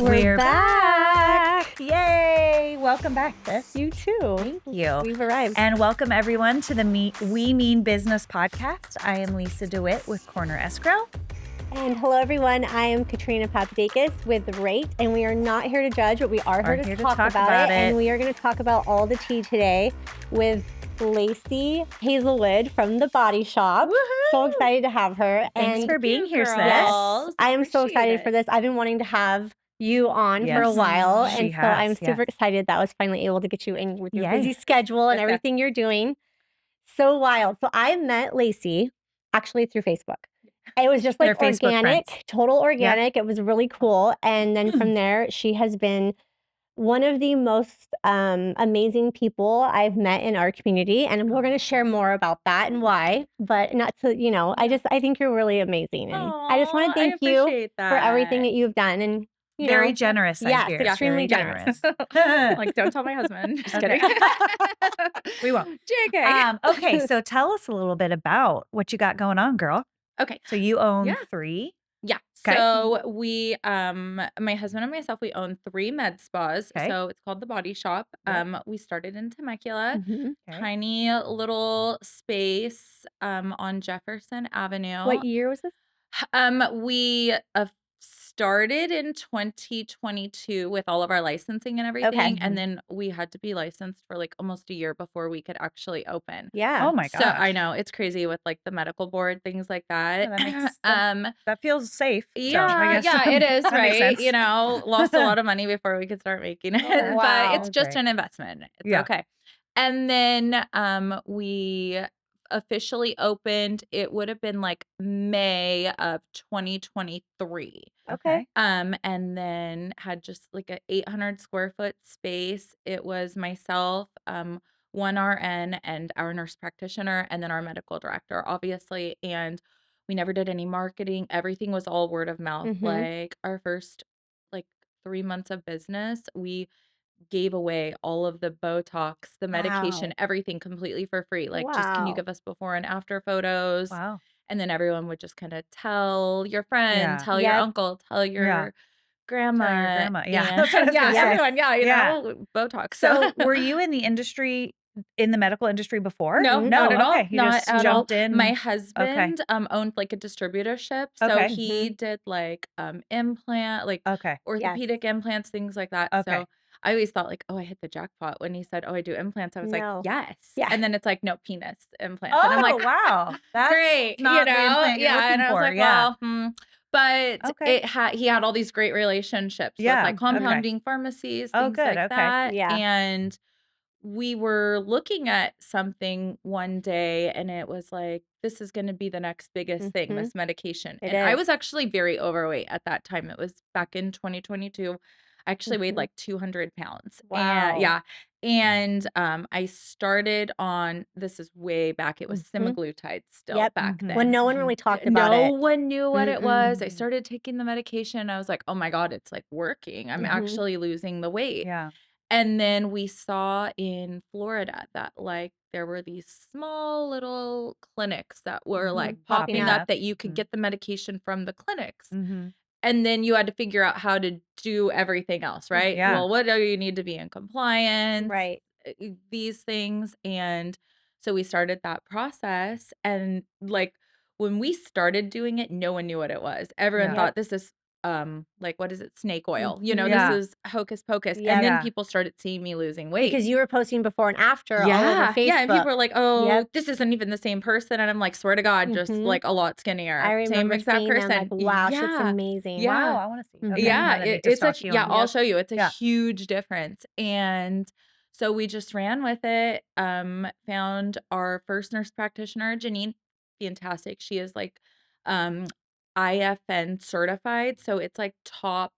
We're back. Yay! Welcome back, sis. You too. Thank you. We've arrived. And welcome everyone to the We Mean Business podcast. I am Lisa DeWitt with Corner Escrow. And hello, everyone. I am Katrina Papadakis with Rate, and we are not here to judge, but we are here to talk about it. And we are going to talk about all the tea today with Lacy Hazelwood from the Body Shoppe. Woohoo! So excited to have her. Thanks for being here, sis. Yes, I am so excited for this. I've been wanting to have you on for a while, and so I'm super excited that I was finally able to get you in with your busy schedule and everything you're doing. So wild. So I met Lacy actually through Facebook. It was just like organic, total organic. It was really cool. And then from there, she has been one of the most amazing people I've met in our community. And we're going to share more about that and why, but not to, I think you're really amazing. And I just want to thank you for everything that you've done. And very generous, I hear. Yes, extremely generous. Like, don't tell my husband. Just kidding. We won't. JK. Okay, so tell us a little bit about what you got going on, girl. Okay. So you own 3? Yeah. Okay. So we, my husband and myself, we own 3 med spas. Okay. So it's called the Body Shoppe. We started in Temecula, Okay. tiny little space, on Jefferson Avenue. What year was this? We started in 2022 with all of our licensing and everything. Okay. And then we had to be licensed for like almost a year before we could actually open. Yeah. Oh my gosh. So I know it's crazy with like the medical board, things like that. Yeah, that makes that feels safe. Yeah, so I guess yeah, it is, that makes right? sense. Lost a lot of money before we could start making it. Oh, wow. But it's just an investment. It's okay. And then we officially opened, it would have been like May of 2023. Okay. And then had just like a 800 square foot space. It was myself, one RN and our nurse practitioner, and then our medical director, obviously. And we never did any marketing. Everything was all word of mouth. Mhm. Like our first like 3 months of business, we gave away all of the Botox, the medication, Wow. everything completely for free. Like, just can you Wow. give us before and after photos? Wow. And then everyone would just kind of tell your friend, Yeah. tell your Yep. uncle, tell your Yeah. grandma. Tell your grandma. Yeah. And That's what I was gonna say. everyone. Yeah, Yeah. Botox. So were you in the industry, in the medical industry before? No, not at all. Okay. You Not just at all. jumped in. My husband owned like a distributorship. So Okay. he did like implant, like Okay. orthopedic implants, things like that. Okay. So I always thought like, oh, I hit the jackpot when he said, oh, I do implants. I was No. like, yes. Yeah. And then it's like, no, penis implants. Oh, And I'm like, wow. That's great. not the implant you're looking And I was for. like, Yeah. well, but Okay. he had all these great relationships with Yeah. like Okay. compounding pharmacies, Oh, things good. like Okay. that. Yeah. And we were looking at something one day and it was like, this is going to be the next biggest thing, Mhm. this medication. It And I is. was actually very overweight at that time. It was back in 2022. I actually weighed Mhm. like 200 pounds. Wow. And yeah. And I started on, this is way back. It was Mhm. semaglutide still Yep. back Mhm. then. When no one really talked about No it. one knew what it was. I Mm-mm. started taking the medication. I was like, oh my God, it's like working. I'm Mhm. actually losing the weight. Yeah. And then we saw in Florida that like there were these small little clinics that were like Mhm. popping Popping up up. that you could Mhm. get the medication from the clinics. Mm-hmm. And then you had to figure out how to do everything else, right? Yeah. Well, what do you need to be in compliance? Right. These things. And so we started that process. And like when we started doing it, no one knew what it was. Everyone Yeah. thought this is like what is it? Snake oil. Mhm. This Yeah. is hocus pocus. Yeah. And then Yeah. people started seeing me losing weight. Because you were posting before and after all over Facebook. Yeah, and people were like, "Oh, Yep. this isn't even the same person." And I'm like, "Swear to God, just Mhm. like a lot skinnier, I same remember exact seeing them person." like, wow, she looks Yeah, amazing. yeah. Wow. I want to see. Mhm. Okay. Yeah, I'm gonna need to it's a stalk you. yeah. I'll Yep. show you. It's a Yeah. huge difference, and so we just ran with it. Found our first nurse practitioner, Janine, fantastic. She is like, IFN certified, so it's like top,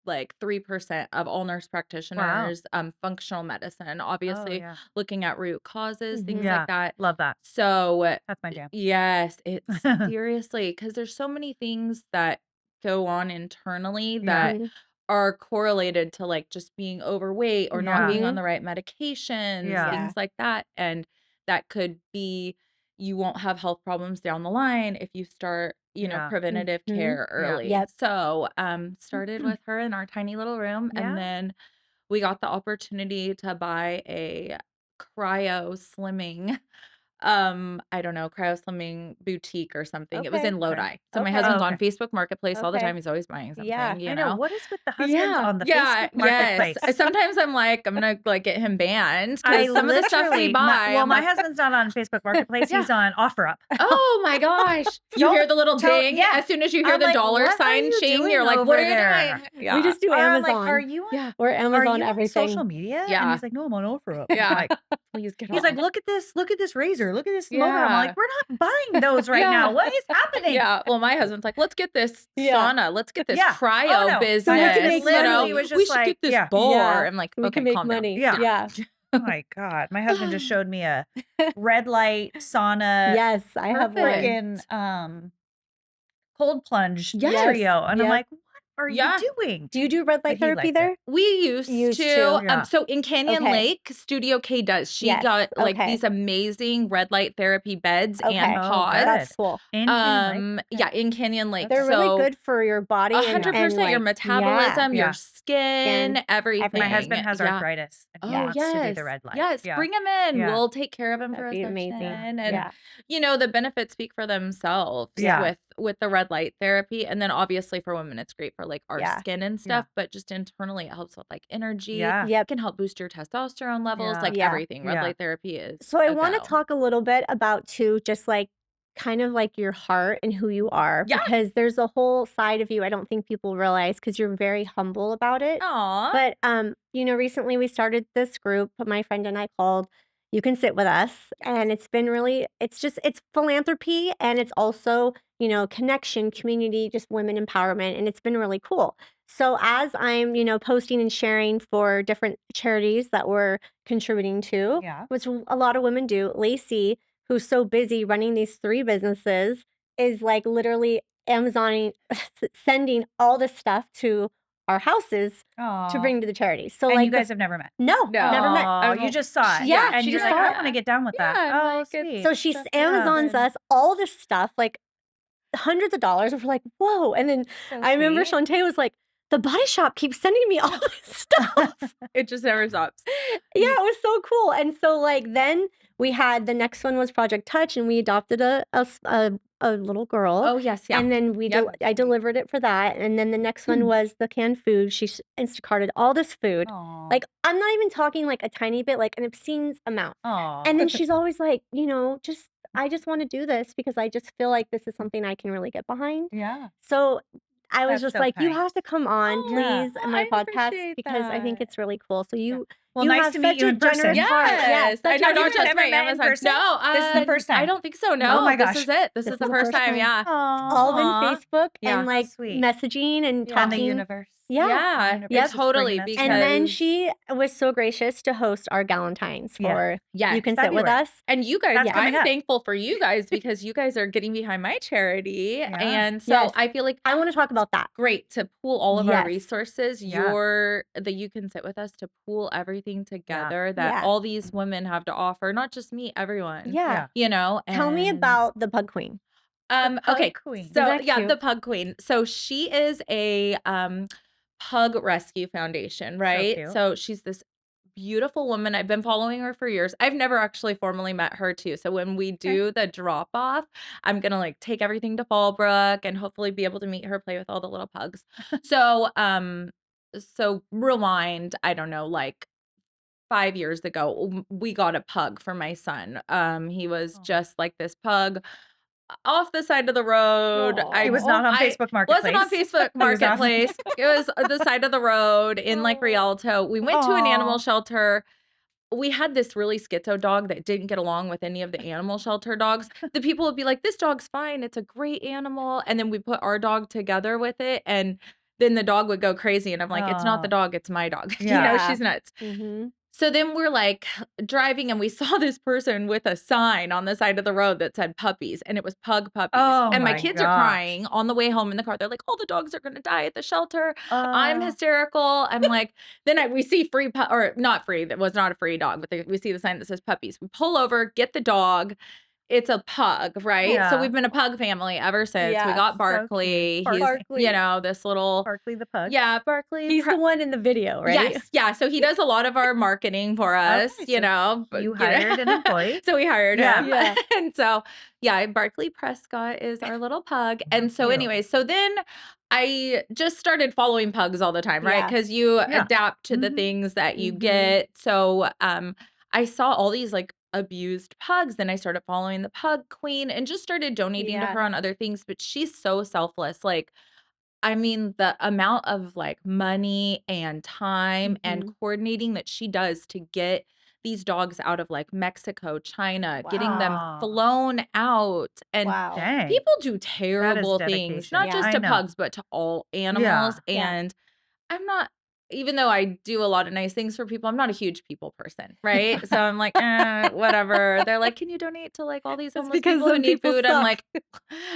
like 3% of all nurse Wow. practitioners, functional medicine, Oh, obviously yeah. looking at root causes, things Mhm. Yeah. like that. Love that. So That's my jam. yes, it's seriously, because there's so many things that go on internally that Yeah. Mhm. are correlated to like just being overweight or not Yeah. being on Mhm. the right medications, Yeah. Yeah. things like that. And that could be, you won't have health problems down the line if you start, preventative care early. Yep. So, started with her in our tiny little room, and then we got the opportunity to buy a cryo slimming I don't know, cryo slimming boutique or something. It was in Lodi. So my husband's on Facebook Marketplace all the time. He's always buying Yeah. something, I know. What is with the husbands Yeah. on the Yeah. Facebook Marketplace? Yes. Sometimes I'm like, I'm gonna like get him banned I because some of the stuff we literally, buy. well, I'm my like, husband's not on Facebook Marketplace. He's on OfferUp. oh my gosh. You hear the little ding yeah. as soon as you hear I'm the like, dollar "What are sign you ching, doing you're like, what over are you there?" doing? Yeah. We just do Or I'm Amazon. like, "Are you on, Yeah. We're are Amazon you on everything. social media?" And Yeah. he's like, "No, I'm on OfferUp." Yeah. I'm like, Please get he's like, off. look at this razor. Look at this motor. I'm Yeah. like, we're not buying those right Yeah. now. What is happening? Yeah. Well, my husband's like, let's get this Yeah. sauna. Let's get this Yeah. cryo Oh, no. business. So we can My make husband literally money. was just We should like, get this yeah. bar. Yeah. I'm like, We okay, can make calm money. down. Yeah. Yeah. Oh my God. My husband just showed me a red light sauna Yes, I have one. freaking cold plunge Yes. trio. And I'm Yep. like, what are Yeah. you doing? Do you do red But light he therapy likes there? it. We used Used to. to. Yeah. So in Canyon Okay. Lake, Studio K does. She Yes. got like Okay. these amazing red light therapy beds Okay. and Oh, pods. good. That's cool. In Canyon Lake? Yeah, in Canyon Lake. They're So really good for your body and 100% your like, metabolism, Yeah. your skin, everything. everything. My husband has Yeah. arthritis and he Oh, wants to do yes. the red light. Yes. Yeah. Bring him in. Yeah. We'll take care of him for That'd a be amazing. session. And Yeah. the benefits speak for themselves Yeah. with the red light therapy. And then obviously for women, it's great for like our Yeah. skin and stuff, but just internally it helps with like energy. Yeah. It Yep. can help boost your testosterone levels, Yeah. like Yeah. everything. Red Yeah. light therapy is So I a want to go. talk a little bit about too, just like kind of like your heart and who you are, Yeah. because there's a whole side of you I don't think people realize because you're very humble about it. Aw. But recently we started this group, my friend and I called You Can Sit With Us, and it's been really, it's philanthropy and it's also, connection, community, just women empowerment, and it's been really cool. So as I'm, posting and sharing for different charities that we're contributing to, Yeah. which a lot of women do, Lacy, who's so busy running these 3 businesses, is like literally Amazoning, sending all this stuff to our houses to Aw. bring to the charity. So And like you guys have never met? no, No. never met. Oh, you just saw it. Yeah, And she you're just like, saw I it. want to get down with that. Yeah, I'm Oh, like, it's sweet. So she Stuff Amazons happens. us all this stuff, like hundreds of dollars. We're like, whoa. And then So I remember sweet. Shantae was like, the Body Shoppe keeps sending me all this stuff. It just never stops. Yeah, it was so cool. And so like then we had the next one was Project Touch, and we adopted a little girl. Oh, yes. Yeah. And then Yep. I delivered it for that. And then the next one was the canned food. She Instacarted all this food. Aw. Like I'm not even talking like a tiny bit, like an obscene amount. Aw. And then she's always like, I just want to do this because I just feel like this is something I can really get behind. Yeah. So I was That's just so like, you kind. have to come on, Oh, please, in my I podcast appreciate because I think that. it's really cool. So you Well, you nice have to meet such you a in person. generous heart. Yes. I such know, a not Have you just ever my met in Amazon. person? No, This is the first time. I don't think so. No, Oh my this gosh. is it. This is the first time. Yeah. all Aw. in Facebook Yeah. and like Sweet. messaging and Yeah. And the talking. universe. Yeah. Yeah. Universe Yep. is Totally. bringing us Because And then she was so gracious to host our Galentine's Yeah. for yes. You Can Sit With February. Us. And you guys, That's Yes. coming I'm up. thankful for you guys because you guys are getting behind my charity. Yeah. And so Yes. I feel like I want to talk about that. great to pool all of our Yes. resources. Yeah. You can sit with us to pool everything together that Yeah. all these women have to offer, not just me, everyone. Yeah. Yeah. Tell me And about the Pug Queen. Pug okay. Queen. So that yeah, cute? the Pug Queen. So she is a pug rescue foundation, right? cute. So she's this beautiful woman. I've been following her for years. I've never actually formally met her too. So when we do the drop off, I'm gonna like take everything to Fallbrook and hopefully be able to meet her, play with all the little pugs. So rewind, I don't know, like 5 years ago, we got a pug for my son. He was Aw. just like this pug off the side of the road. Aw. It was not on Facebook Marketplace. Wasn't on Facebook He was off- Marketplace. It was the side of the road in like Rialto. We went to an animal Aw. shelter. We had this really schizo dog that didn't get along with any of the animal shelter dogs. The people would be like, this dog's fine. It's a great animal. And then we put our dog together with it. And then the dog would go crazy. And I'm like, it's not the Aw. dog. It's my dog. Yeah. She's nuts. Mm-hmm. So then we're like driving and we saw this person with a sign on the side of the road that said puppies, and it was pug puppies. Oh and my my kids are gosh. crying on the way home in the car. They're like, all the dogs are going to die at the shelter. I'm Oh. hysterical. I'm like, then we see free, or not free. That was not a free dog, but we see the sign that says puppies. We pull over, get the dog. it's a pug, right? So we've been a pug family ever since. We got So Barkley. cute. He's, Barkley. you know, this little Barkley the pug. yeah, Barkley. He's the one in the video, right? Yes, yeah. So he does a lot of our marketing for us, Okay, you so know. you hired an employee. So we hired Yeah. him. Yeah. And so, yeah, Barkley Prescott is our little pug. And so, Cute. anyway, so then I just started following pugs all the time, right? Yeah. Because you Yeah. adapt to the Mhm. things that you Mhm. get. So I saw all these like abused pugs. Then I started following the pug queen and just started donating to Yeah. her on other things. But she's so selfless. Like, I mean, the amount of like money and time and Mhm. coordinating that she does to get these dogs out of like Mexico, China, getting them Wow. flown out. And Wow. Dang. people do That is terrible things, dedication. not just I to know. pugs, but to all animals. Yeah. And I'm not, even though I do a lot of nice things for people, I'm not a huge people person, right? So I'm like, whatever. They're like, can you donate to like all these It's homeless because people who some need people food? I'm suck. like,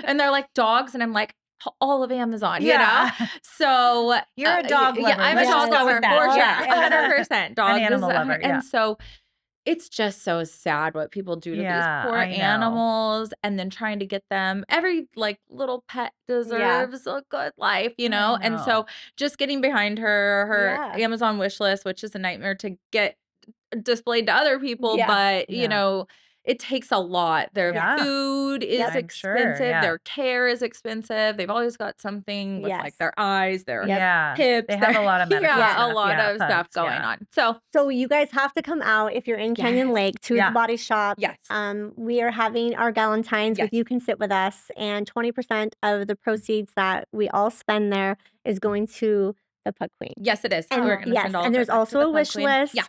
and they're like dogs, and I'm like, all of Amazon, you know? Yeah. So You're a dog yeah, lover. I'm Let's a just dog go with lover that. for sure, Yeah. 100%. Dog is animal lover, yeah. and so it's just so sad what people do to these Yeah, poor I know. animals and then trying to get them every like little pet deserves a good life, you know? And so know. just getting behind her Yeah. Amazon wish list, which is a nightmare to get displayed to other people, Yeah. but you Yeah. know, it takes a lot. Their Yeah. food is Yep. I'm sure, expensive, yeah. their care is expensive. They've always got something with like Yes. their eyes, their Yep. Yeah. hips, They have their a lot of medical yeah, a stuff. lot Yeah, of stuff pugs, going yeah. on. So So you guys have to come out if you're in Canyon Yes. Lake to Yeah. the Body Shoppe. Yes. We are having our Galentine's with Yes. You Can Sit With Us, and 20% of the proceeds that we all spend there is going to the Pug Queen. Yes, it is. And We're gonna yes, send all and of it there's back to also the a Pug wish Queen. list. Yeah.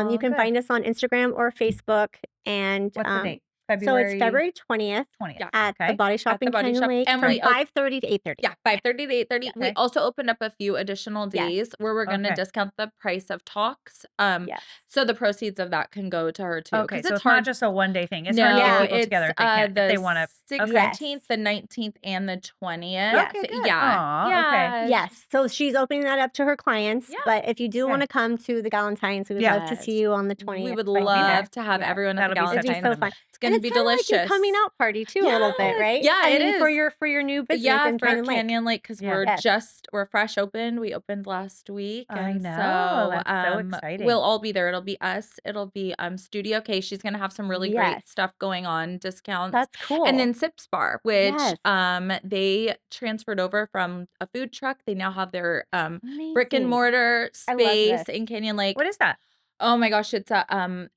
You can good. find us on Instagram or Facebook. And What's the date? so it's February 20th 20th. Yeah. at the Okay. Body Shoppe At the in Body Canyon Shoppe. Lake And from we 5:30 to 8:30. Yeah, 5:30 to 8:30. We Okay. also opened up a few additional Yes. days where we're gonna Okay. discount the price of talks. Yes. So the proceeds of that can go to her too. Okay, 'Cause so it's it's not hard. just a one-day thing. It's hard to No, get people it's together if they can't, if the they wanna Okay. 16th, the 19th, and the 20th. Yes. Okay, good. Yeah. Aw, okay. Yeah. Yes. So she's opening that up to her clients. Yeah. But if you do Okay. want to come to the Galentine's, we would love to see Yes. you on the We 20th. would 20th. love to have Yes. everyone at the That'll be such It'd a be Galentine's. so fun. It's gonna And be it's kind of like your delicious. coming out party too, a little bit, Yeah. right? Yeah, I it mean, is. for your new business Yeah, in for Canyon Lake. Canyon Lake, because Yeah. we're Yes. we're fresh opened. We opened last week, I and know, so that's so exciting. we'll all be there. It'll be us. It'll be Studio K. She's gonna have some really great Yes. stuff going on, discounts, That's cool. and then Sips Bar, which Yes. they transferred over from a food truck. They now have their brick and Amazing. mortar I love space this. in Canyon Lake. What is that? Oh my gosh, it's a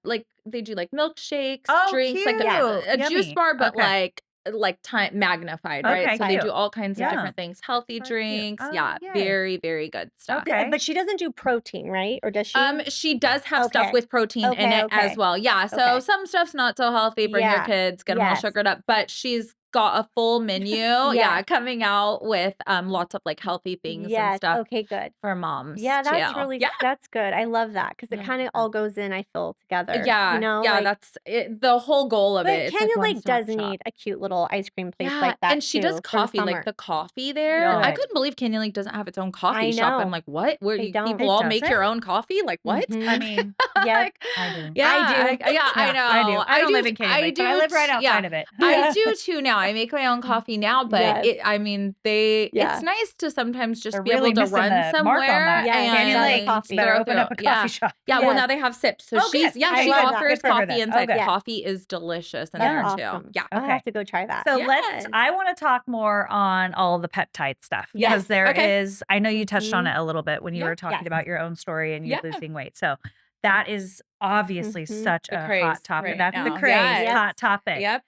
like they do like milkshakes, Oh, drinks, like cute. a juice Yummy. bar, but Okay. like time magnified, right? Okay, So they cute. do all kinds of Yeah. different things, healthy So cute. drinks. Oh, Yeah, yay. very, very good stuff. Okay. But she doesn't do protein, right? Or does she? She does have stuff Okay. with protein in it as Okay. well. Yeah, so Okay. some stuff's not so healthy. Bring your Yeah. kids, get them all Yes. sugared up. But she's got a full menu. Yeah, Yes. coming out with lots of like healthy things and Yes. stuff Okay, good. for moms Yeah, that's too. really Yeah. that's good. I love that because it Yeah. kind of all goes in, I feel, together. Yeah, You know, yeah, like, that's it, the whole goal of but it. It's like Canyon Lake one-stop does shop. need a cute little ice cream place Yeah, like that and she does too for the coffee, like summer. the coffee there. I Good. couldn't believe Canyon Lake doesn't have its own coffee I shop. I'm know. like, what? Where They you don't. people It all make your doesn't? own coffee? Like what? Mhm. I mean, Yep. Like, I do. yeah, I do. yeah, I know. I do. I don't do live in Canyon I Lake, but do I live right t- outside yeah. of it. I do too now. I make my own coffee now, but Yes. I mean, it's Yeah. nice to sometimes just They're be really able to missing run the mark on somewhere that. Yes, and Canyon that's Lake coffee. better throw open through. up a Yeah. coffee shop. Yeah, well Yes. now they have sips. So Oh, good. she I she love that. offers Good for her coffee then. inside. Okay. Coffee is delicious in That's there awesome. too. Yeah. I'll Okay. have to go try that. So Yes. I want to talk more on all the peptide stuff Yes. because there Okay. is, I know you touched on Mhm. it a little bit when you Yeah. were talking Yes. about your own story and you Yeah. losing weight. So that is obviously Mhm. such The a craze hot topic. right That's the now. craze, Yes. hot topic. Yep.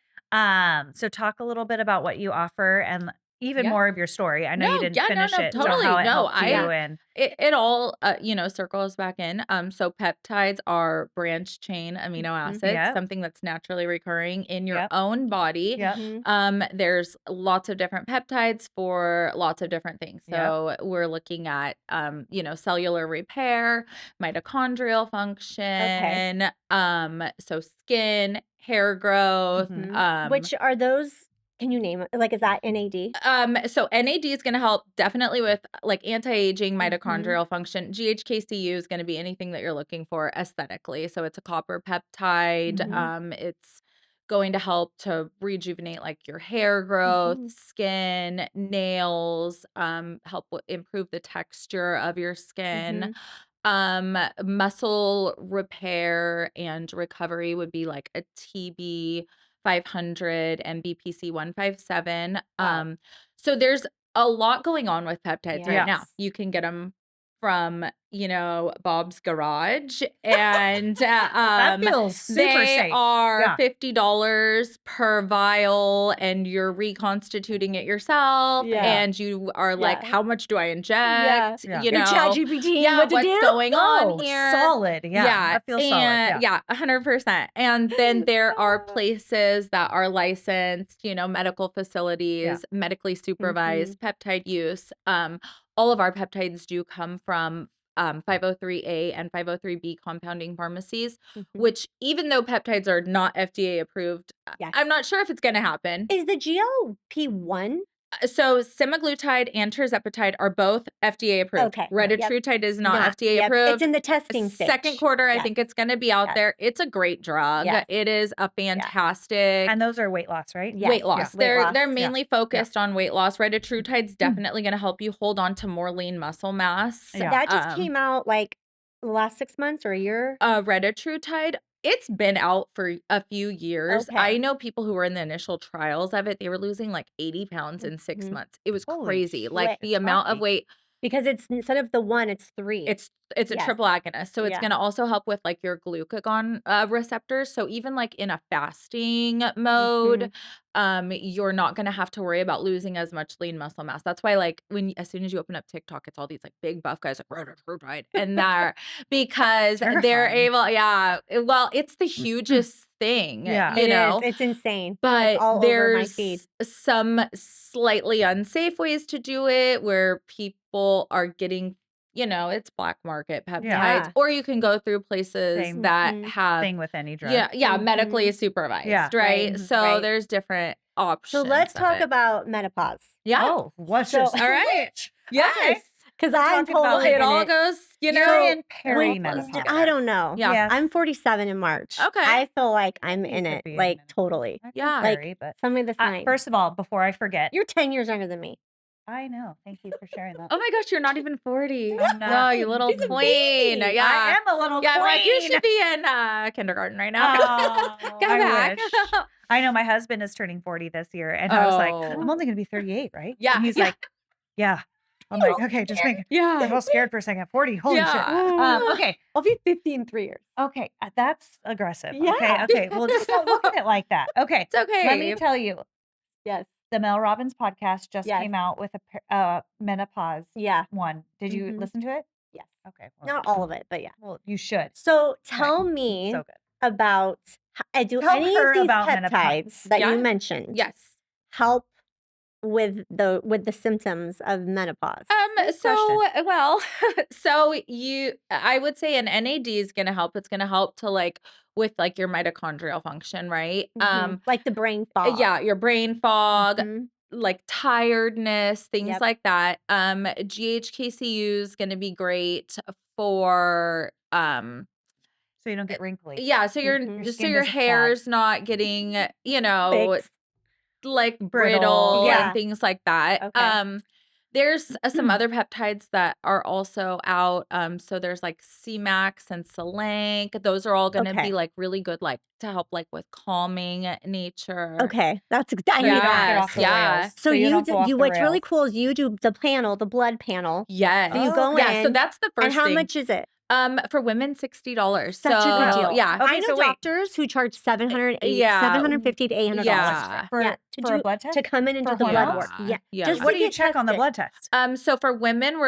So talk a little bit about what you offer and even Yeah. more of your story. I know you No, didn't yeah, no, finish no, it. So totally. how it No, helped you and it all circles back in. So peptides are branched chain amino acids, Yep. something that's naturally recurring in your Yep. own body. Yep. Mhm. There's lots of different peptides for lots of different things. Yep. So we're looking at cellular repair, mitochondrial function, so skin, hair growth, Mhm. Which are those? Can you name it? Like, is that NAD? So NAD is going to help definitely with like anti-aging Mhm. mitochondrial function. GHKCU is going to be anything that you're looking for aesthetically. So it's a copper peptide. Mhm. It's going to help to rejuvenate like your hair growth, skin, nails, help improve the texture of your skin. Muscle repair and recovery would be like a TB 500 and BPC 157. Wow. So there's a lot going on with peptides right now. Yes. You can get them from, Bob's Garage, and That feels super they safe. are Yeah. $50 per vial, and you're reconstituting it yourself, Yeah. and you are like, Yeah. how much do I inject? Yeah. You Your know, ChatGPT, what to what's do? going on Oh, here? solid. Yeah. That feels solid. And Yeah. 100%. And then there are places that are licensed, medical facilities, medically supervised peptide use. All of our peptides do come from 503A and 503B compounding pharmacies, which even though peptides are not FDA approved, Yes. I'm not sure if it's going to happen. Is the GLP-1? So semaglutide and tirzepatide are both FDA approved. Okay. Retatrutide is not FDA It's approved. in the testing stage. Second quarter, I Yes. think it's going to be out Yes. there. It's a great drug. Yes. It is a fantastic And those are weight loss, right? Yes. weight loss. Yeah. Weight They're loss. they're mainly focused on weight loss. Retatrutide's definitely going to help you hold on to more lean muscle mass. Yeah. That just came out like the last 6 months or a year? Retatrutide, it's been out for a few years. Okay. I know people who were in the initial trials of it. They were losing like 80 pounds in 6 months. It was Holy crazy. Like shit. the amount of weight. Because it's instead of the 1, it's 3. It's a Yes. triple agonist. So it's Yeah. going to also help with like your glucagon receptors. So even like in a fasting mode, you're not going to have to worry about losing as much lean muscle mass. That's why like as soon as you open up TikTok, it's all these like big buff guys like retatrutide, and they're because they're Terrifying. able, well, it's the hugest thing, Yeah. It know. is. It's insane. But It's all over my feed. there's some slightly unsafe ways to do it where people are getting, it's black market peptides, Yeah. or you can go through places Same that have, Thing with any drug. medically supervised, Yeah. right? Right. So Right. there's different So options. let's of talk it. about menopause. Yeah. Oh, what's So- this? All right. Yes. Because We're I'm talking about totally It in all it. goes, You're in When- perimenopause. I don't know. Yeah. Yes. I'm 47 in March. Okay. I feel like I'm You in could it, be in like menopause. totally. I could Yeah. vary, but Some of the signs. first of all, before I forget, You're 10 years younger than me. I know. Thank you for sharing that. Oh my gosh, you're not even 40. I'm not. No, you little She's a queen. baby. Yeah. I am a little Yeah, I'm like, you queen. should be in kindergarten right now. Oh, Go I back. wish. I know my husband is turning 40 this year, and I was like, Oh. I'm only going to be 38, right? Yeah, And he's yeah. like, yeah. I'm You're like, all okay, just make it. Yeah. I'm a little scared for a second. 40, holy shit. Yeah. Okay, I'll be 50 in 3 years. okay, that's aggressive. Yeah. Okay. Well, just don't look at it like that. Okay, It's okay. let me tell you, Yes. the Mel Robbins podcast just Yes. came out with a menopause Yeah. one. Did you Mhm. listen to it? Yes. Okay. Well, Not all of it, but yeah. Well, you should. So tell me So good. about do Tell any her of these about peptides menopause. that Yeah. you mentioned Yes. help with the symptoms of menopause? Good So well, I would say an NAD is going to help. It's going to help to like with like your mitochondrial function, right? Like the brain fog. Yeah, your brain fog, Mhm. like tiredness, things Yep. like that. GHKCU is going to be great for So you don't get wrinkly. yeah, so Your just so skin your doesn't sag. hair's not getting, Fixed. like Brittle. brittle Yeah. and things like that. Okay. There's some other peptides that are also out. So there's like C-Max and Selenk. Those are all going to Okay. be like really good, like to help like with calming nature. Okay, that's So you don't get off the Yeah. rails. So you you don't go off the what's really rails. cool is you do the panel, the blood panel. Yes. So you go Yeah. So in, that's the first and how thing. much is it? For women, $60. Such a good So, deal. Yeah. Okay, I know so wait. doctors who charge $750 to $800 Yeah. For to a do blood test? to come in and For do the blood hormones? work. Yeah. Yeah. Just What to do you get check on the tested. blood test? So for women,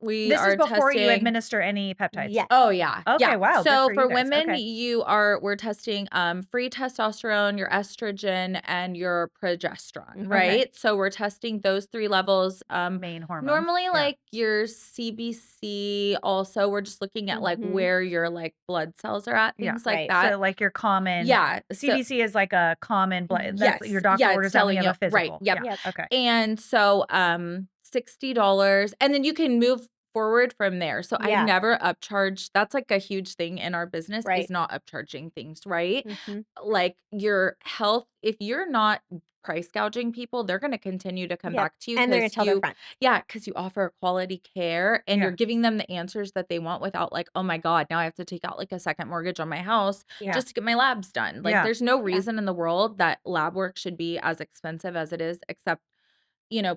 we This are is before you testing. administer any peptides. Yes. Oh yeah. Okay, Yeah. wow, good So for for you guys. women, Okay. we're testing free testosterone, your estrogen, and your progesterone, Mhm. right? So we're testing those 3 levels. Main hormones. Normally Yeah. like your CBC also, we're just looking at like Mhm. where your like blood cells are at, Yeah. things like Right. that. So like your common. Yeah. So, CBC is like a common blood. That's yes. your doctor Yeah, it's orders that when telling you have a you. Right. physical. Yep. Yeah. Yep. Okay. and so $60, and then you can move forward from there. So I Yeah. never upcharge. That's like a huge thing in our business Right. is not upcharging things, right? Mhm. Like your health, if you're not price gouging people, they're going to continue to come Yep. back to you And they're gonna because tell their friends. because you offer quality care and you're Yeah. giving them the answers that they want without like, oh my God, now I have to take out like a second mortgage on my house Yeah. just to get my labs done. Like Yeah. there's no Yeah. reason in the world that lab work should be as expensive as it is, except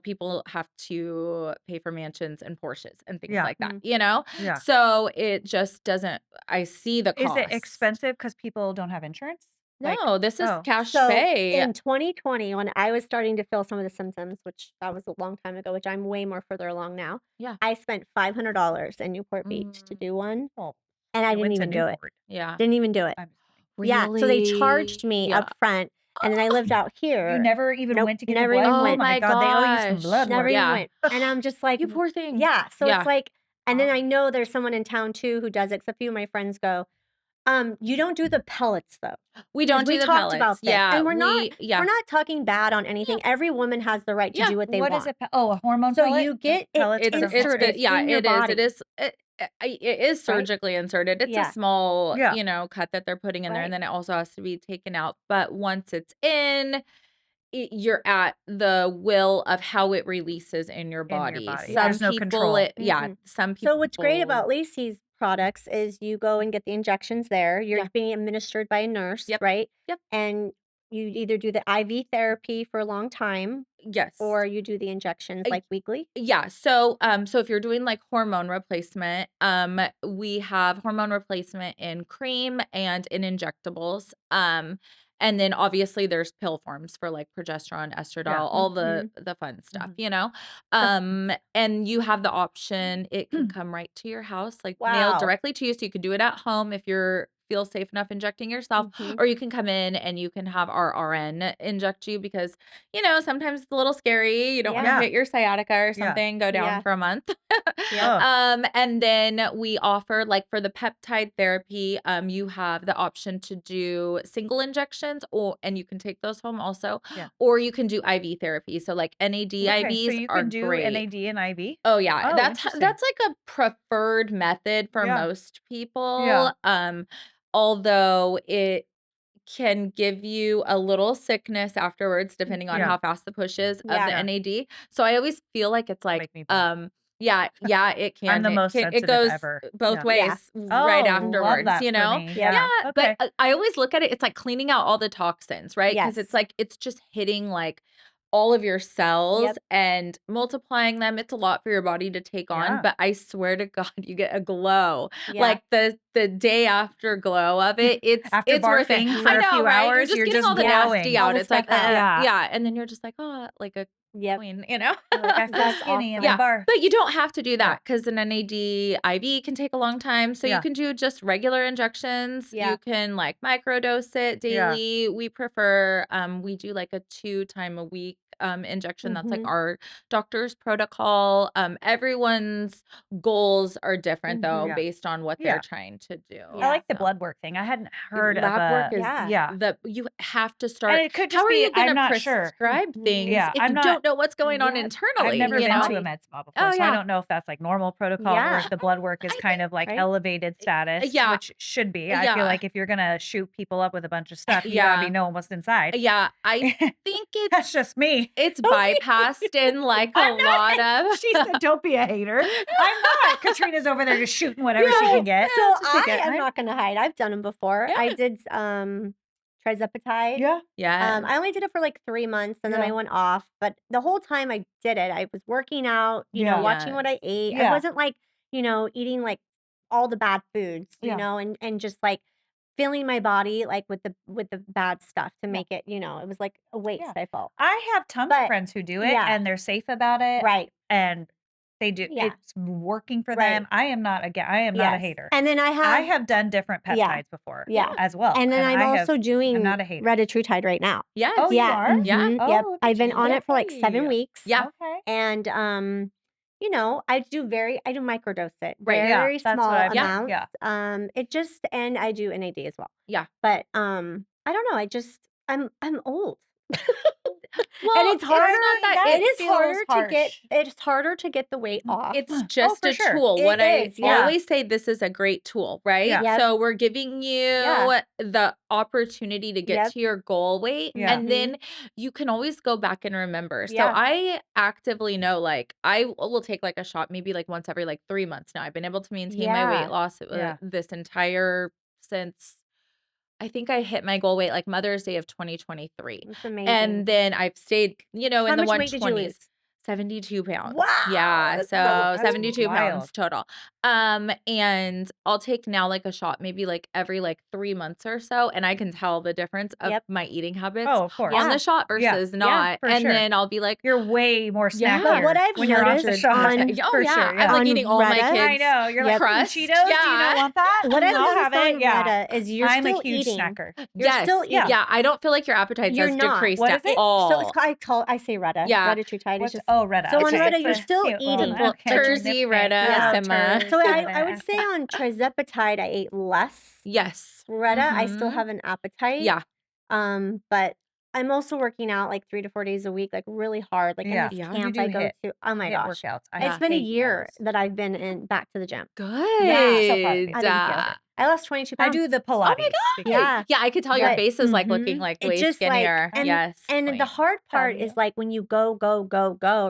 people have to pay for mansions and Porsches and things Yeah. like that, Yeah. So it just doesn't, I see the Is it cost. expensive because people don't have insurance? Like, No, this is oh, cash So pay. in 2020, when I was starting to feel some of the symptoms, which that was a long time ago, which I'm way more further along now, Yeah. I spent $500 in Newport Beach to do one, well, and I you didn't went to even do it. Newport. Yeah. Didn't even do it. I'm just kidding. Yeah, so they charged Really? me Yeah. up front, and then I lived out You here. never even Nope, went to get the never blood? even Oh went. My my God, they owe you some blood gosh. Never work. even Yeah. went. And I'm just like, You poor thing. yeah. So Yeah. it's like, and then Wow. I know there's someone in town too who does it. 'Cause a few of my friends go, you don't do the pellets though. We Because don't we do the talked pellets. about this, Yeah. and we're Yeah. not talking bad on anything. Every woman has the right to Yeah. do what they What is want. it? Oh, a hormone So pellet? you get it Pellets for the inserted yeah, in your it is. body. It is. It is Right? surgically inserted. It's a Yeah. small, Yeah. cut that they're putting in there, and Right. then it also has to be taken out. But once it's in, you're at the will of how it releases in your In your body. body. Yeah. Some There's no people, control. Mhm. some So what's great people. about Lacy's products is you go and get the injections there. You're Yeah. being administered by a nurse, Yep. right? Yep. And you either do the IV therapy for a long time Yes. or you do the injections Uh, like weekly. Yeah. So if you're doing like hormone replacement, we have hormone replacement in cream and in injectables. And then obviously there's pill forms for like progesterone, estradiol, Yeah. all Mhm. the fun stuff, Mhm. And you have the option, it can come right to your house, like mailed Wow. directly to you. So you can do it at home if you're feel safe enough injecting yourself, Mhm. or you can come in and you can have our RN inject you because sometimes it's a little scary. You don't want to Yeah. Yeah. hit your sciatica or Yeah. something, go down Yeah. for a month. Yep. Oh, And then we offer, like for the peptide therapy, you have the option to do single injections, and you can take those home also, yeah. or you can do IV therapy. So like NAD Okay, so IVs you are can do great. NAD and IV? Oh yeah, Oh, interesting. that's like a preferred method for Yeah. most people. Yeah. Although it can give you a little sickness afterwards, depending on Yeah. how fast the push is of Yeah. the Yeah. NAD. So I always feel like it's like, Make me blush. yeah, it I'm can. the most It sensitive goes ever. both Yeah. Yeah. ways right Oh, love afterwards, that for me. Yep. Yeah. Yeah, Okay. but I always look at it, it's like cleaning out all the toxins, right? Because it's Yes. like it's just hitting like all of your cells Yep. and multiplying them. It's a lot for your body to take on, Yeah. but I swear to God, you get a glow. Yeah. Like the day after glow of it, After it's worth it. barfing for I a know, few right? You're hours, just you're getting just all the glowing. nasty All out. the It's like, stuff out. Yeah. yeah, and then you're just like, oh, like a Yep. queen, You're like, I feel That's skinny and awesome. I barf. But you don't have to do Yeah. that because an NAD IV can take a long time. So you Yeah. can do just regular injections. Yeah. You can like microdose it Yeah. daily. We prefer, we do like a 2 time a week injection. That's like Mhm. our doctor's protocol. Everyone's goals are different though, Mhm. Yeah. based on what Yeah. they're trying to do. I Yeah. like the So blood work thing. I hadn't heard of lab work a is Yeah. you have to and start. it could How just are be you I'm gonna not sure. prescribe Mhm. things Yeah. if I'm you not don't know what's going on Yep. I've internally, never You been to know? a med spa before, Oh so I yeah. don't know if that's like normal protocol or Yeah. if the blood work is I kind think of like Right? elevated status, yeah. which should be. I feel Yeah. like if you're gonna shoot people up with a bunch of stuff, you gotta be Yeah. knowing what's inside. Yeah, I think That's just me. it's Okay. bypassed in like a I'm not. lot of She said, "Don't be a hater." I'm not. Katrina's over there just shooting whatever she No. can get. So just to I get am not gonna hide. I've done them before. I Yeah. did trizepatide. Yeah. Yes. I only did it for like 3 months and then I Yeah. went off. But the whole time I did it, I was working out, Yeah. watching what I Yes. ate. I Yeah. wasn't like, eating like all the bad foods, Yeah. and just like filling my body like with the bad stuff to Yeah. make it, it was like a waste, Yeah. I felt. I have tons of But friends who do it yeah, and they're safe about it right. and they do Yeah. it's working for Right. them. I am not a Yes. hater. And then I I have have done different yeah. peptides before Yeah. as well. And then And I'm also I'm doing not a hater. retatrutide right now. Oh, Yes. you Yeah. are? Yeah. Yep. Oh, look I've at been you. on it for like 7 Yay. weeks. Yeah. Okay. And I do microdose it. Right. Yeah, Very that's what small I've Yeah. done. amounts. Yeah. And I do NAD as well. Yeah. But I don't know, I'm old. And it's harder. It is harder to get the weight off. It's just a tool. It is, I always say, this is a great tool, right? Yeah. Yep. So we're giving you the opportunity to get to your goal weight. Yeah. And then you can always go back and remember. So Yeah. I actively know, like, I will take like a shot maybe like once every like 3 months now. I've been able to maintain my weight loss this entire since I think I hit my goal weight like Mother's Day of 2023. That's amazing. And then I've stayed, in the How much weight did you 120s. lose? 72 pounds. Wow, Yeah. that's So so 72 wild. pounds total. And I'll take now like a shot maybe like every like 3 months or so. And I can tell the difference of my eating habits Oh, of course. on the shot versus not. for and sure. then I'll be like, You're way more Yeah. snackier But what I've when you're off the noticed shot. on- oh for yeah. sure. I'm Yeah. like On eating all my Reddit- kids. I know. You're like, crust. Cheetos? Do you Yeah. not want that? What I've I'll have noticed it. on Yeah. Reddit is you're I'm still a huge eating. snacker. You're still eating. Yeah. I don't feel like your appetite You're has not. decreased What at is it? all. So I say Reddit. Yeah. Reddit Tide. It's What's just Reddit? So on Okay. Reddit, It's you're a still cute eating. little- okay. Jersey, Reddit, Yeah. Sima. So Turd. I would say on Trizepatide, I ate less. Yes. Reddit, I still Mhm. have an appetite. Yeah. But I'm also working out like 3 to 4 days a week, like really hard. Like Yeah. in this Yeah. You camp do I go hit- to. Oh my hit gosh. workouts. It's been a hate year those. that I've been back to the gym. Good. Yeah, so proud of you. I didn't feel it. I lost 22 I pounds. do the Pilates. Oh my gosh. Yeah. Yeah, I could tell your But- face is like looking Mhm. like It way just, like- skinnier. and- yes. And the queen. hard part you. is like when you go,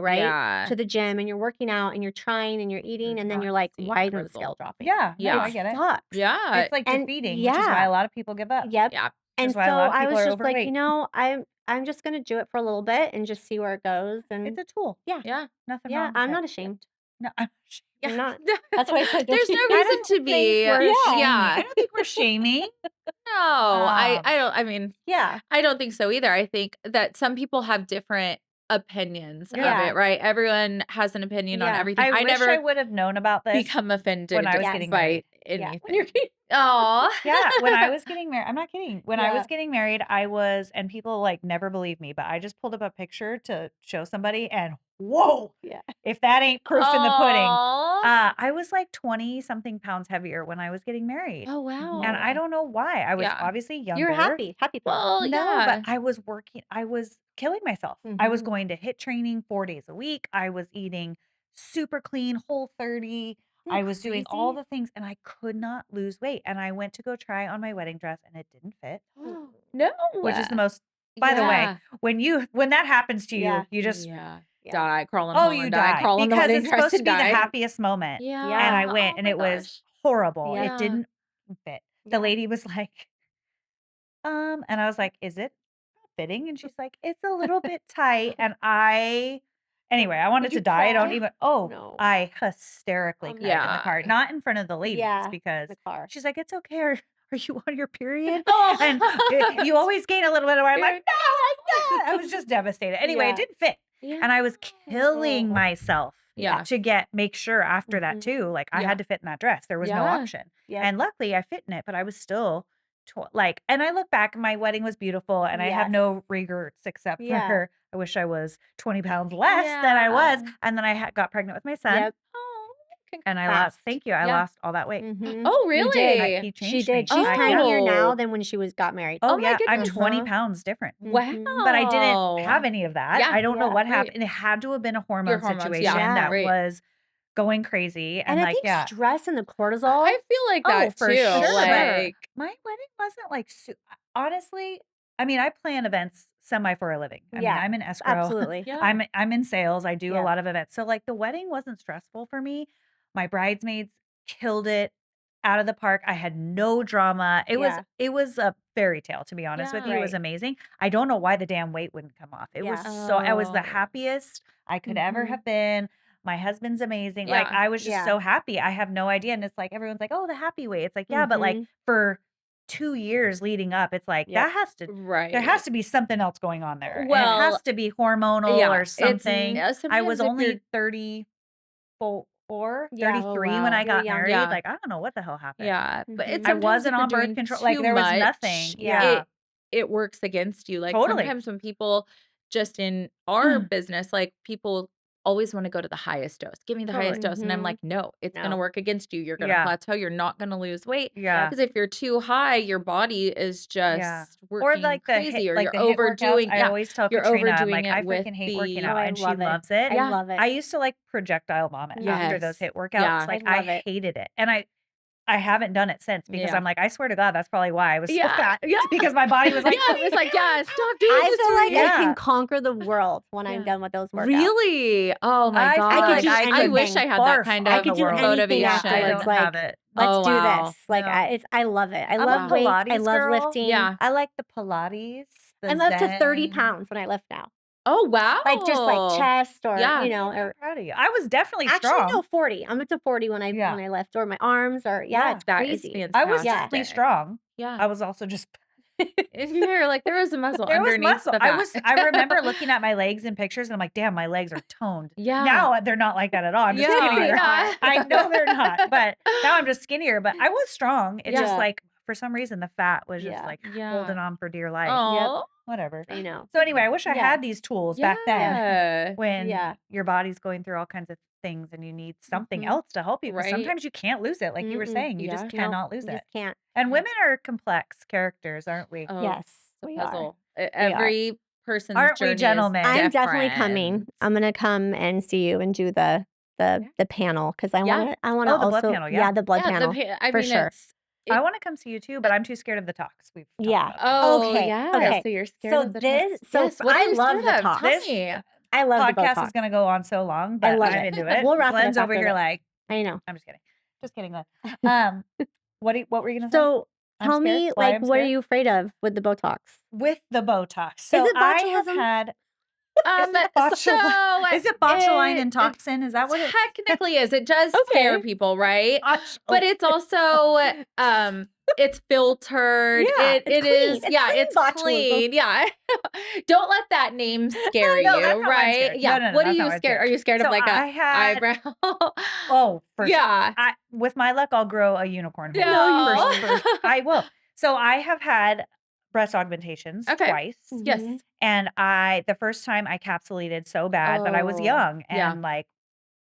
right? Yeah. To the gym and you're working out and you're trying and you're eating and then Not you're like, seeing why the isn't the scale result. dropping? Yeah. Yeah. No, I get it. Sucks. Yeah. It's like And- defeating, which is why yeah. a lot of people give up. Yep. Yeah. And is so why a lot of I people was are just like, overweight. I'm just gonna do it for a little bit and just see where it goes. And It's a tool. Yeah. Nothing yeah, wrong with I'm it. not ashamed. No, I'm Yeah. I'm not. That's why I said don't There's no be- I reason don't to be. we're Yeah. shaming. I don't think we're shaming. No, I Um, don't. I mean, Yeah. I don't think so either. I think that some people have different opinions Yeah. of it, right? Everyone has an opinion on Yeah. everything. I wish never I would have known about this. become offended when I was Yes. getting by married. anything. When you're Oh, Yeah, when I was getting married, I'm not kidding. When I Yeah. was getting married, and people like never believe me, but I just pulled up a picture to show somebody, and whoa, Yeah. if that ain't proof in the pudding. Aw. I was like 20 something pounds heavier when I was getting married. Oh wow. And I don't know why. I was Yeah. obviously younger. You're happy. Happy thought. Well, No, yeah. but I was killing myself. I was Mhm. going to HIIT training 4 days a week. I was eating super clean, Whole30. Isn't I that was doing all crazy? the things and I could not lose weight. And I went to go try on my wedding dress and it didn't fit, No. which is the most, by the way, when that happens to you, Yeah. you just, yeah. Yeah. Die, crawl in oh, hole you and die, die. crawl on the Because wedding it's dress supposed to and be the die. happiest moment. Yeah. And I went Oh and my it was gosh. horrible. Yeah. It didn't fit. The Yeah. lady was like, and I was like, is it fitting? And she's like, it's a little bit tight. And anyway, I wanted Did you to die. I don't cry? even, No. I hysterically cried in the Yeah. car, not in front of the ladies Yeah, because The car. she's like, it's okay. Are you on your period? Oh. And you always gain a little bit of weight. I'm like, Period. no, I was just devastated. Anyway, Yeah. it didn't fit. Yeah. And I was killing Oh. myself Yeah. to make sure after that Mhm. too. Like I Yeah. had to fit in that dress. There was no Yeah. option. Yep. And luckily I fit in it, but I was still and I look back, my wedding was beautiful and I have Yes. no regrets except Yeah. for I wish I was 20 pounds less than I was. Yeah. And then I got pregnant with my son Yep. Oh, and I Fast. thank you. I Yeah. lost all that weight. Mhm. Oh, You really? did. He She changed me. did. She's Oh. tinier now than when she got married. Oh, Oh my yeah. I'm goodness. 20 Uh-huh. pounds different. Wow. Mhm. But I didn't have any of that. Yeah. I don't know Yeah. what Right. happened. It had to have been a hormone hormones, situation yeah. that Right. was going crazy. And I like, think yeah. stress and the cortisol. I feel like Oh, that for too. sure. Like, My wedding wasn't like honestly, I mean, I plan events semi for a living. I mean, Yeah, I'm in escrow. Absolutely. yeah. I'm in sales. I do Yeah. a lot of events. So like the wedding wasn't stressful for me. My bridesmaids killed it out of the park. I had no drama. It was a fairy tale, to be honest with Yeah. you. It was Right. amazing. I don't know why the damn weight wouldn't come off. It was Yeah. I was the Oh. happiest I could ever Mhm. have been. My husband's amazing. Like Yeah. I was just Yeah. so happy. I have no idea. And it's like everyone's like, oh, the happy weight. It's like, yeah, but like Mhm. for 2 years leading up, it's like Yep. that has to right. there has to be something else going on there. And it Well, has to be hormonal yeah, or it's- something. I sometimes was if only you're- 34, Yeah. 33 Oh, when wow. I You got were young. married. Yeah. Like, I don't know what the hell happened. Yeah, but Mhm. it's I sometimes wasn't if on you're birth doing control. Like, too there was much, nothing. Yeah. it works against you. Like Totally. sometimes when people just in our business, like people always want to go to the highest dose. Give me the highest Totally. dose. And I'm like, no, it's going to No. work against you. You're going to Yeah. plateau. You're not going to lose weight. Yeah. Because if you're too high, your body is Yeah. just Or working like the crazy, HIIT, or like you're the HIIT workouts. overdoing. I Yeah, always tell you're Katrina, I'm overdoing like, it I with freaking hate the. working Oh, out, I and she love it. loves it. I Yeah. love it. I used to like projectile vomit after those Yes. HIIT workouts. Yeah. Like I love I it. hated it, and I haven't done it since because Yeah. I'm like, I swear to God, that's probably why I was so Yeah. fat Yeah. because my body was like, Yeah. It's like, yeah, stop doing I this feel to like me. I Yeah. can conquer the world when I'm Yeah. done with those workouts. Really? Oh my I feel I could gosh. do like I I wish anything. I had that barf kind I of could the do world. anything Yeah, I afterwards. don't Like, have it. let's Oh, do wow. this. Like, No. I love it. I I'm love a weights. I Pilates love girl. lifting. Yeah. I like the Pilates, the I'm up to 30 Zen. pounds when I lift now. Oh, Like, just like wow. chest or, Yeah. you know, I'm or proud of you. I was definitely actually, strong. no, 40. I'm up to 40 when I Yeah. lift, or my arms, or, Yeah. it's That is crazy. I was fantastic. definitely strong. Yeah. I was also just If you're like, there was a muscle there was underneath muscle. the fat. I remember looking at my legs in pictures and I'm like, damn, my legs are toned. Yeah. Now they're not like that at all. I'm just Yeah. skinnier. Yeah. I know they're not, but now I'm just skinnier. But I was strong. It's just Yeah. like for some reason the fat was just Yeah. like Yeah. holding on for dear life. Oh. Whatever. I know. So anyway, I wish I Yeah. had these tools back then Yeah. when Yeah. your body's going through all kinds of things and you need something Mhm. else to help you. Because Right. sometimes you can't lose it, like you were Mm-mm. saying. You Yeah. just Nope, cannot lose you it. just can't. And Yeah. women are complex characters, aren't we? Oh, Yes, it's a we are. puzzle. We are. Every person's Aren't we journey is gentlemen? I'm definitely coming. different. I'm gonna come and see you and do the panel because I Yeah. wanna Oh, the blood also panel, yeah. the blood Yeah, panel I for mean, sure. I want to come see you too, but I'm too scared of the talks. We've talked Yeah. about that. Oh, Okay, yeah. okay. So you're scared So of the this, talks? so Yes. What are I you love scared the of? talks. Tell This me. I love the podcast Botox. is going to go on so long, I but love I'm it. into it. We'll wrap Glenn's it up over after here this. like, I know. I'm just kidding. Just kidding, Glenn. What were you going to say? So I'm tell scared. me, Why like, I'm what are scared? you afraid of with the Botox? With the Botox. So Is it I have botulism? had. So Is it botuline and it toxin? Is that what it technically is? It does scare people, right? Botulism. But it's also it's filtered. Yeah, it it's is clean. It's yeah, clean it's botulism. clean. Yeah. Don't let that name scare No, you, that's not why I'm right? scared. Yeah. No, What are that's not you why I'm scared? Are you scared So of like I a had. eyebrow? Oh, for sure. Yeah. With my luck, I'll grow a unicorn. horn. No. I will. So I have had breast augmentations Okay. twice. Yes. Mhm. And the first time I capsulated so bad, but I was Oh, young yeah. and like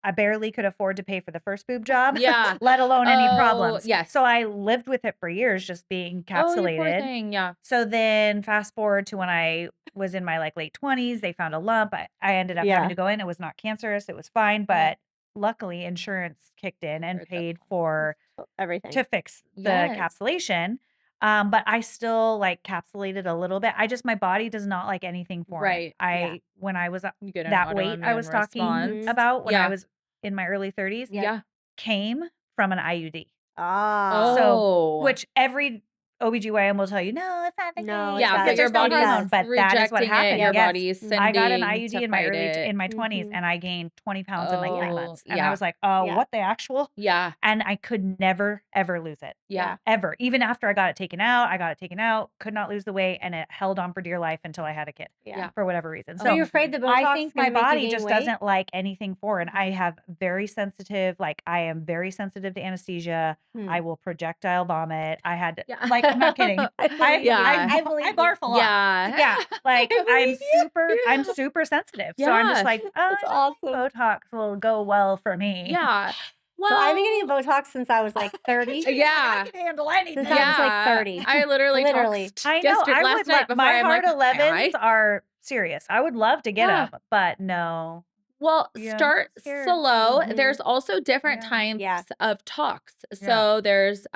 I barely could afford to pay for the first boob job, Yeah. let alone any Oh, problems. yes. So I lived with it for years, just being Oh, you poor capsulated. thing. Yeah. So then fast forward to when I was in my like late 20s, they found a lump. I ended up Yeah. having to go in. It was not cancerous. It was fine. But luckily insurance kicked in and Sure, paid for Everything. to fix the Yes. capsulation. But I still like capsulated a little bit. My body does not like anything foreign. Right. When I was You get an that weight I was autoimmune talking response. about when I Yeah. was in my early 30s Yeah. came from an IUD. Ah. So, Oh. which every OBGYN will tell you, no, it's not the No, case. it's Yeah, not. but because your there's no body's hormone. But that is what rejecting happened. it. Your Yes. body's sending I got an IUD to in my fight it. in my 20s Mhm. and I gained 20 pounds in like 3 Oh, months. And I yeah. was like, oh, Yeah. what the actual? Yeah. And I could never, ever lose it. Yeah. Ever. Even after I got it taken out, could not lose the weight, and it held on for dear life until I had a kid. Yeah. For whatever reason. So So you're afraid the Botox I is think my gonna make you body gain just weight? doesn't like anything foreign. I have very sensitive, like I am very sensitive to anesthesia. I will projectile vomit. I had Yeah. like I'm not kidding. I believe you. Yeah. I believe I you. barf a lot. Yeah. Yeah, like I believe you. I'm Yeah. super sensitive. So I'm just Yeah. like, oh, That's I don't think awesome. Botox will go well for me. Yeah. Well, So I've been getting Botox since I was like 30. Yeah. I can handle anything. Since I was like Yeah. 30. I literally Literally. talked I know. I last would night before. my I'm heart like, 11s are serious. I would love to get Yeah. them, but no. well, Yeah, start scared. slow. Mhm. There's also different Yeah. types Yeah. of talks. Yeah. So there's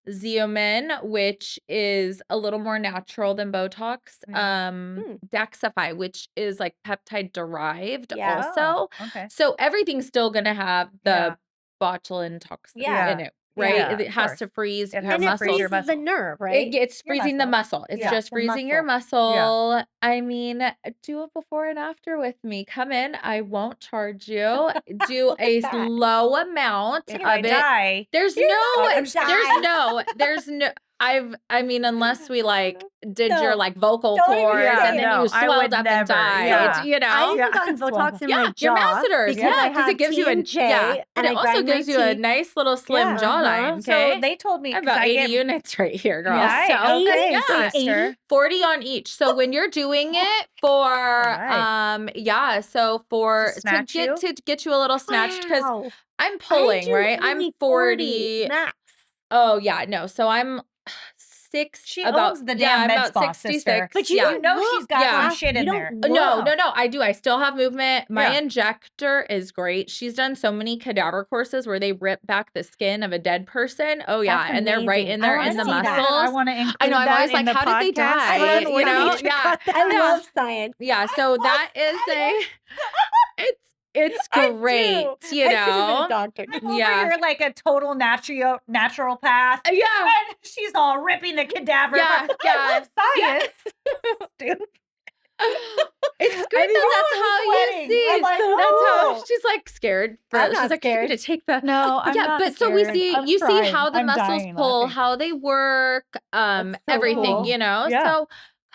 Xeomin, which is a little more natural than Botox. Yeah. Daxify, which is like peptide derived Yeah. also. Oh, okay. So everything's still gonna have the Yeah. botulinum toxin Yeah. in it, right? Yeah, It of has course. to freeze It your has And to it muscles. freeze your freezes the muscle. nerve, right? It's Your freezing the muscle. muscle. It's Yeah, just the freezing your muscle. muscle. I mean, do a before and after with me. Come in. I won't charge you. Do Look at a that. low amount If of I it. die, There's You're no, not gonna there's die. no, there's no. I mean, unless we like did No, your like vocal don't even cords say and then it. you I would swelled up and never. died, Yeah. you I know? even gotten Botox in my Yeah, your jaw masseters, because I because have it gives you a TMJ and and it I also grind my gives you a teeth. nice little slim Yeah. jawline, So okay? they told me I have because about I 80 get units right here, girl. Right, So, okay, yeah, sister. 40 on each. So when you're doing it for Right. yeah, so for To snatch you? to get you a little snatched because Wow. I'm I pulling, do right? I'm only 40. max. Oh yeah, no. So I'm She about owns the yeah, damn I'm med about spa, sister. 66. But you yeah. You know she's got Yeah. some shit You in don't there. No, look. no. I do. I still have movement. My Yeah. injector is great. She's done so many cadaver courses where they rip back the skin of a dead person. Oh yeah, That's and they're right amazing. in I there wanna in the see that. muscles. I want to include I know. I'm that always in like, the how did they podcast. die? I You know? to Yeah. cut that I Yeah. love science. Yeah. So that is it's I great. do. You I should have been know. a doctor. I'm over Yeah. here like a total natural path. Yeah. And she's all ripping the cadaver. Yeah. apart. Yeah. I love science. Stupid. It's good I mean, that we're that's all how you sweating. see. I'm like, That's how oh. she's like scared. I'm She's not like, you're scared. gonna take the No, I'm yeah, not but so we scared. see I'm you see crying. how the I'm muscles dying pull, laughing. how they work, That's so everything, cool. you know. Yeah. So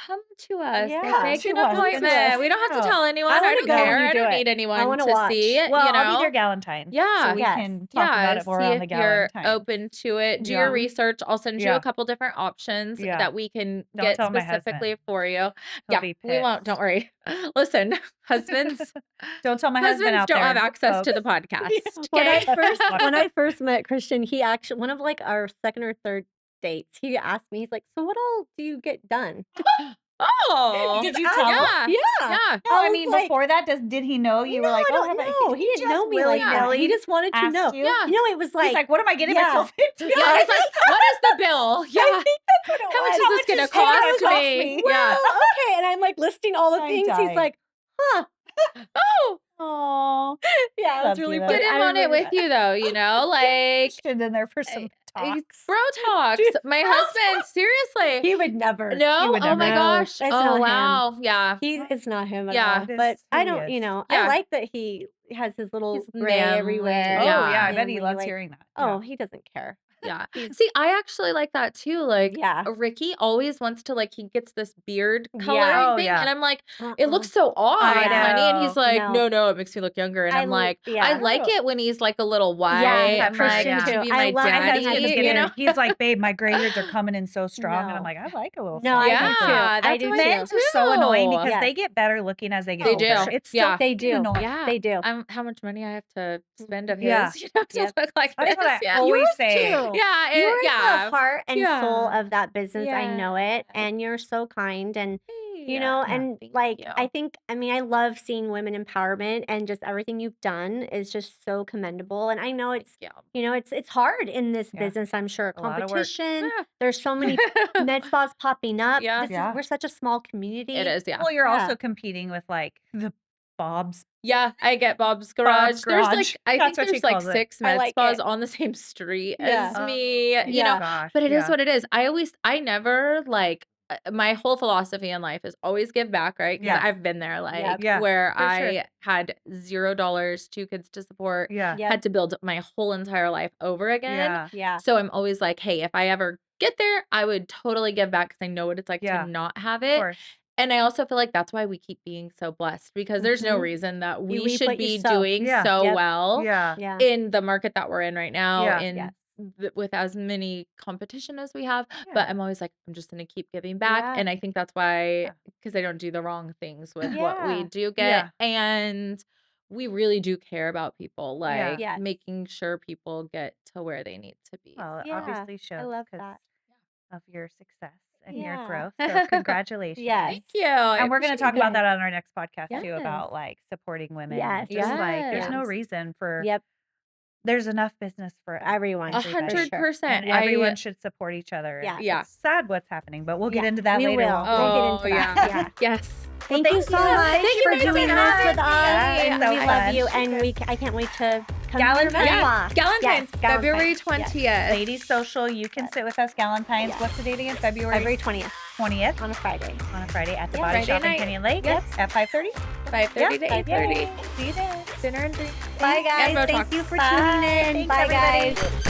come to us. Yeah. Like, Come make to an us. appointment. We don't have to Yeah. tell anyone. I I wanna don't go when care. you I do don't it. need I anyone wanna to watch. see it. Well, You know. I'll be there Galentine's. Yeah. So we Yes. can talk about it more see on if the you're Galentine's. open to it. Do Yeah. your research. I'll send you Yeah. a couple different options Yeah. that we can Don't get tell my specifically husband. for you. He'll Yeah, be we won't. Don't pissed. worry. Listen, husbands. Don't tell my husband Husbands out don't there. have access to the folks. podcast. When Okay. I first met Christian, he actually one of like our second or third dates, he asked me, he's like, "So what all do you get done?" Oh, Did you I- tell him? yeah, Yeah. yeah. No, I was mean, like, before that, did he know you were no, like, I oh, don't have know. He didn't know me like that. willy-nilly He just wanted to asked know. you? Yeah. You know, it was like, He's like, what am I getting yeah. myself into? Yeah, he's like, what is the bill? Yeah. I think that's what it How much was. is this gonna is it gonna cost cost me? me? Yeah. Well, okay. And I'm like listing all the I'm things. dying. He's like, huh. Oh, Oh, Yeah, it Love was really you, though. funny. get him I on it remember with you though, you know, like stood in there for some talks. bro talks. My husband, seriously. He would never. No, would oh my never. gosh. That's Oh not him. wow. Yeah. He is not him at Yeah. all. This But is I who he don't, is. you know, Yeah. I like that he has his little He's gray manly. everywhere. Oh, Yeah. yeah. I bet he Manly, loves like, hearing that. Oh, Yeah. he doesn't care. Yeah. He's- See, I actually like that too. Like, Yeah. Ricky always wants to like he gets this beard coloring Oh, thing, yeah. and I'm like, Uh-uh. it looks so odd, I honey. And he's know. like, No. no, it makes me look younger. And I'm like, yeah. I like it when he's like a little white. Yeah, I'm like, Christian could you too. be I my love that he daddy? has a You know? He's like, babe, my gray hairs are coming in so strong. And I'm No. like, I like a little No, I do something. too. Yeah, I that's do how I too. Men are so annoying because Yes. they get better looking as they get They older. do. It's Yeah. so They do. annoying. Yeah. They do. How much money I have to spend of his, Yeah. you know, to Yep. look like That's this. what I Yeah. always Yours say. too. Yeah, You're yeah. the heart and soul Yeah. of that business. I know it. Yeah. And you're so kind. And, you Yeah. know, Yeah. and Thank like, you. I mean, I love seeing women empowerment and just everything you've done is just so commendable. And I know it's, Yeah. you know, it's hard in this Yeah. business, I'm sure. A lot of work. Competition. Yeah. There's so many med spas popping up. Yeah. Yeah. We're such a small community. It is, yeah. Well, you're Yeah. also competing with like the Bob's. Yeah, I get Bob's Garage. Bob's There's Garage. like I That's think what she there's like calls it. 6 I med like spas it. on the same street Yeah. as me, you Yeah. know. Gosh, But it is yeah. what it is. I never like my whole philosophy in life is always give back, right? Because Yes. I've been there, like Yeah, where for sure. I had $0, 2 kids to support, Yeah. Yep. had to build my whole entire life over again. Yeah. Yeah. So I'm always like, hey, if I ever get there, I would totally give back because I know what it's like Yeah. to not have Of it. course. And I also feel like that's why we keep being so blessed because there's no Mhm. reason that You we reap should what you be sow. doing Yeah. so Yep. well Yeah. Yeah. in the market that we're in right now, Yeah. in Yes. with as many competition as we have. Yeah. But I'm always like, I'm just gonna keep giving back. Yeah. And I think that's why, Yeah. because I don't do the wrong things with what we Yeah. do get. And we really do care about people, Yeah. like Yes. making sure people get to where they need to be. Well, it Yeah, obviously I shows love because that. of your success and your Yeah. growth. So congratulations. Yes. Thank you. I And we're going to appreciate talk about it. that on our next podcast too, Yes. about like supporting women. Yes. Just like there's no Yes. reason for Yep. there's enough business for Everyone. for 100%. And everyone should support each other. Yeah. Yeah. It's sad what's happening, but we'll get Yeah, into that we later. will. won't we? We'll get Oh, into yeah. that. Yeah. Yes. Thank you so much Thank you for guys doing so this much. with us. Yes, And so we fun. love you. And I can't wait to come Galentine's. to your Yeah. spa. Galentine's, Yes, February Galentine's. 20th. Ladies Social, you can sit with us. Galentine's. Yes. What's the date again? February Every 20th 20th on a Friday. on a Friday at the Yeah, Body Friday Shoppe in night. Canyon Lake. Yes. At 5:30. 5:30 to 8:30. See you there. Dinner and drink. Bye, guys. And Botox. Thank you for Bye. tuning in. Thanks, Bye, everybody. guys.